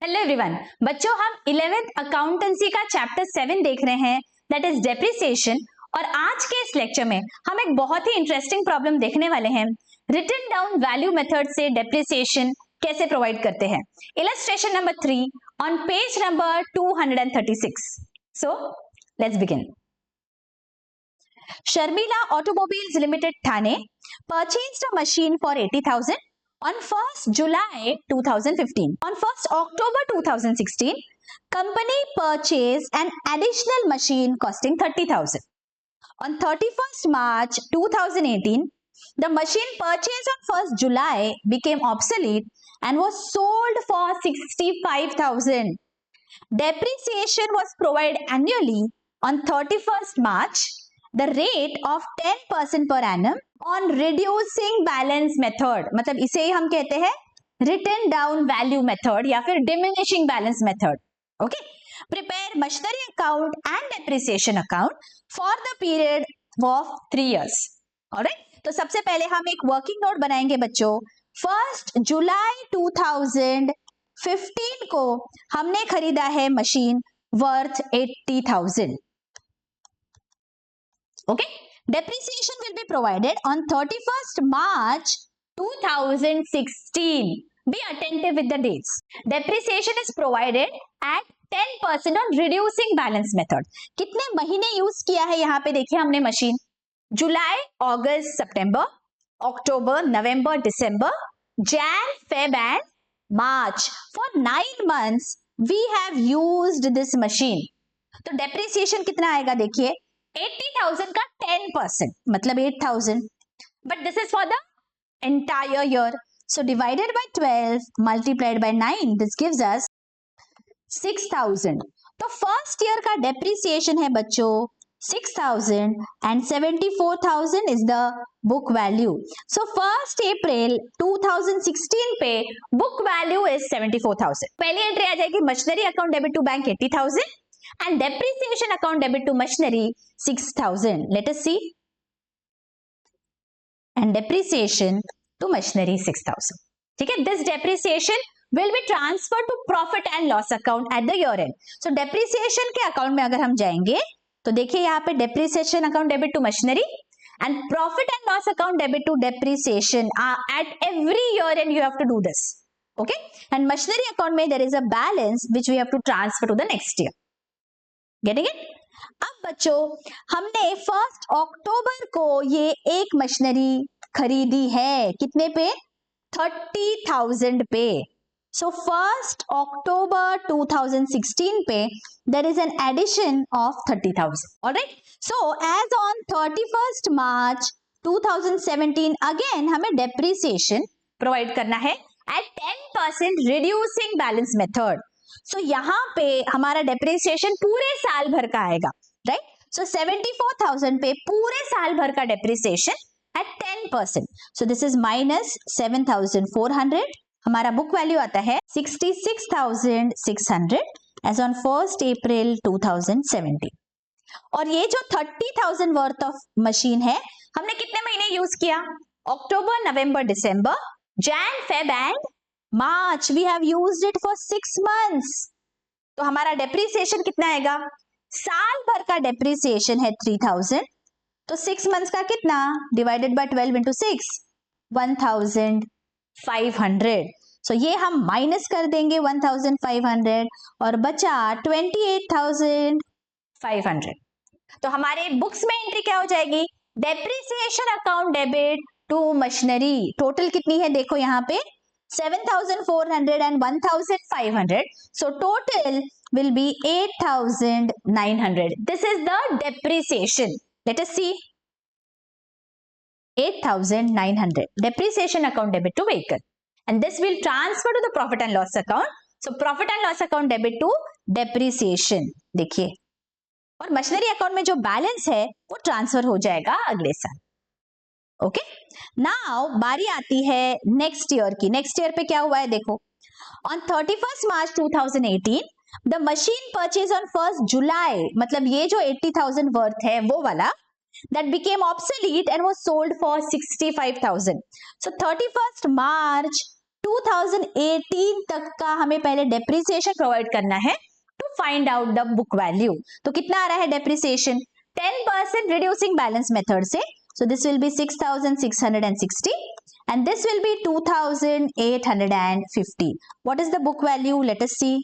Hello everyone, बच्चों हम 11th accountancy का चैप्टर 7 देख रहे हैं, दैट इज डेप्रिसिएशन। और आज के इस लेक्चर में हम एक बहुत ही इंटरेस्टिंग प्रॉब्लम देखने वाले हैं। रिटन डाउन वैल्यू मेथड से डेप्रिसिएशन कैसे प्रोवाइड करते हैं। Illustration number 3 on page number 236। So let's begin. Sharmila automobiles limited Thane purchased a machine for 80,000 on 1st July 2015. On 1st October 2016, company purchased an additional machine costing 30,000. On 31st March 2018, the machine purchased on 1st July became obsolete and was sold for 65,000. Depreciation was provided annually on 31st March. The rate of 10% per annum on reducing balance method, मतलब इसे ही हम कहते हैं written down value method या फिर diminishing balance method. Okay? Prepare machinery account and depreciation account for the period of 3 years. Alright? तो सबसे पहले हम एक वर्किंग नोट बनाएंगे बच्चों। 1st जुलाई 2015 को हमने खरीदा है machine worth 80,000. Okay, depreciation will be provided on 31st March 2016. Be attentive with the dates. Depreciation is provided at 10% on reducing balance method. कितने महीने यूज किया है यहाँ पे देखिए हमने machine. July, August, September, October, November, December, Jan, Feb and March. For 9 months we have used this machine. तो depreciation कितना आएगा देखिए 80,000 का 10%, मतलब 8,000. But this is for the entire year. So divided by 12 multiplied by 9, this gives us 6,000. तो first year का depreciation है बच्चों 6,000 and 74,000 is the book value. So 1st April 2016 पे book value is 74,000. पहली एंट्री आ जाएगी machinery account debit to bank 80,000 and depreciation account debit to machinery 6,000. Let us see. And depreciation to machinery 6,000. ठीक है, this depreciation will be transferred to profit and loss account at the year end. So depreciation के account में अगर हम जाएंगे तो देखिए यहाँ पे depreciation account debit to machinery and profit and loss account debit to depreciation at every year end you have to do this. Okay, and machinery account में there is a balance which we have to transfer to the next year. Getting it? अब बच्चों हमने 1st अक्टूबर को ये एक machinery खरीदी है कितने पे 30,000 पे. So 1st October 2016 पे there is an addition of 30,000. Alright? So as on 31st March 2017 again हमें depreciation provide करना है at 10% reducing balance method. सो यहाँ पे हमारा डेप्रिसिएशन पूरे साल भर का आएगा, राइट? सो 74,000 पे पूरे साल भर का depreciation eight 10%. So this is minus 7,400. हमारा बुक वैल्यू आता है 66,600 एज ऑन 1st April 2017. और ये जो 30,000 वर्थ ऑफ मशीन है हमने कितने महीने यूज किया? October, November, December, Jan, Feb and March. We have used it for 6 months. तो हमारा डेप्रिसिएशन कितना आएगा? साल भर का डेप्रिसिएशन है 3,000. तो 6 months का कितना? Divided by 12 into 6, 1,500. सो ये हम माइनस कर देंगे 1,500 और बचा 28,500. तो हमारे बुक्स में एंट्री क्या हो जाएगी? Depreciation account debit to machinery. Total कितनी है देखो यहाँ पे 7,400 and 1,500. So total will be 8,900. This is the depreciation. Let us see. 8,900. Depreciation account debit to vehicle. And this will transfer to the profit and loss account. So profit and loss account debit to depreciation. देखिए. और machinery account में जो balance है वो transfer हो जाएगा अगले साल. ओके, नाउ बारी आती है नेक्स्ट ईयर की. नेक्स्ट ईयर पे क्या हुआ है देखो. On 31st March 2018 the machine purchase on 1st जुलाई, मतलब ये जो 80,000 वर्थ है वो वाला, that became obsolete and was sold for 65,000. So 31st March 2018 तक का हमें पहले डेप्रिसिएशन प्रोवाइड करना है to find out the book value. तो कितना आ रहा है डेप्रिसिएशन? 10% रिड्यूसिंग बैलेंस मेथड से, so this will be 6660 and this will be 2850. What is the book value? Let us see.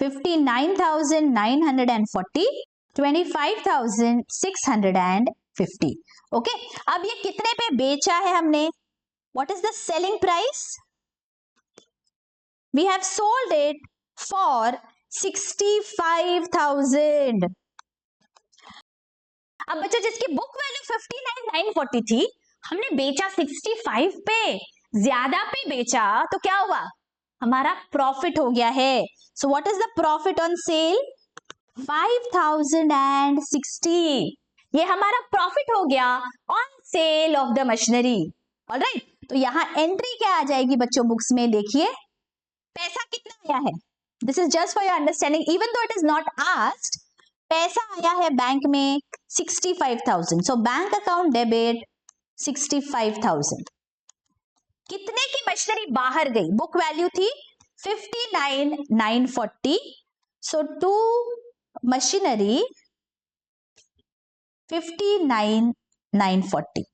59,940, 25,650. Okay, अब ये कितने पे बेचा है हमने? What is the selling price? We have sold it for 65,000. अब बच्चों जिसकी बुक वैल्यू 59,940 थी, हमने बेचा 65 पे, ज्यादा पे बेचा, तो क्या हुआ? हमारा प्रॉफिट हो गया है। So what is the profit on sale? 5,060। ये हमारा प्रॉफिट हो गया on sale of the machinery. Alright, तो यहां एंट्री क्या आ जाएगी बच्चों बुक्स में? देखिए पैसा कितना आया है। This is just for your understanding, even though it is not asked. पैसा आया है बैंक में 65,000, सो बैंक अकाउंट डेबिट 65,000। कितने की मशीनरी बाहर गई? बुक वैल्यू थी 59,940, सो टू मशीनरी 59,940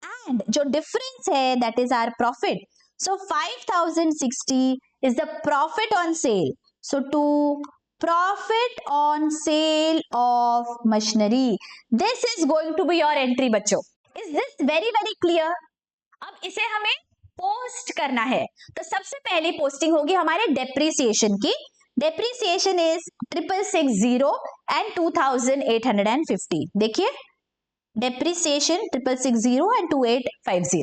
एंड जो डिफरेंस है that is our profit. So 5,060 is the profit on sale. So to profit on sale of machinery, this is going to be your entry बच्चों। Is this very clear? अब इसे हमें post करना है, तो सबसे पहली पोस्टिंग होगी हमारे डेप्रिसिएशन की। Depreciation is 6660 and 2850। देखिए डेप्रिसिएशन 6660 एंड 2850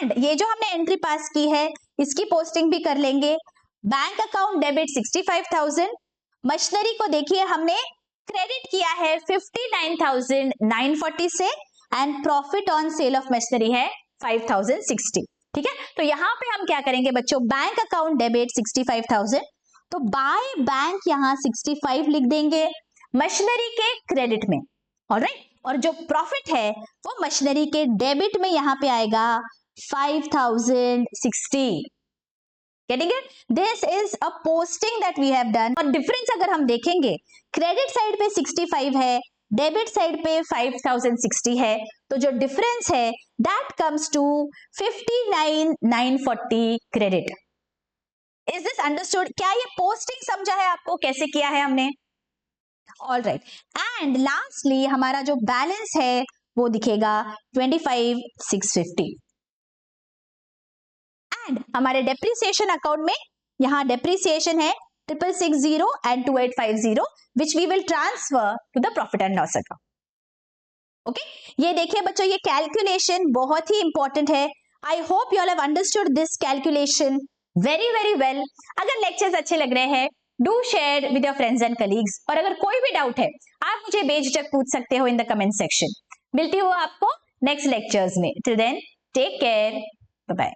एंड ये जो हमने एंट्री पास की है इसकी पोस्टिंग भी कर लेंगे। बैंक अकाउंट डेबिट 65,000, मशीनरी को देखिए हमने क्रेडिट किया है 59,940 से and profit on sale of machinery है 5,060। ठीक है, तो यहां पे हम क्या करेंगे बच्चों? बैंक अकाउंट डेबिट 65,000, तो बाय बैंक यहां 65 लिख देंगे मशीनरी के क्रेडिट में। ऑलराइट, और जो प्रॉफिट है वो मशीनरी के डेबिट में यहां पे आएगा 5,060। Getting it? This is a posting that we have done. और डिफरेंस अगर हम देखेंगे, क्रेडिट साइड पे 65 है, डेबिट साइड पे 5,060 है, तो जो डिफरेंस है that comes to 59,940 credit. Is this understood? क्या ये पोस्टिंग समझा है आपको कैसे किया है हमने? ऑल राइट, एंड लास्टली हमारा जो बैलेंस है वो दिखेगा 25,650 एंड हमारे डेप्रिसिएशन अकाउंट में यहां डेप्रिसिएशन है 6660 and 2850 which we will transfer to the profit and loss account. Okay, ये देखिए बच्चों, ये कैलकुलेशन बहुत ही इंपॉर्टेंट है। I hope you all have understood this calculation very well. अगर लेक्चर्स अच्छे लग रहे हैं, do share with your friends and colleagues, और अगर कोई भी डाउट है आप मुझे बेझिझक पूछ सकते हो इन द कमेंट सेक्शन। मिलती हूँ आपको नेक्स्ट लेक्चर्स में। Till then take care, bye bye.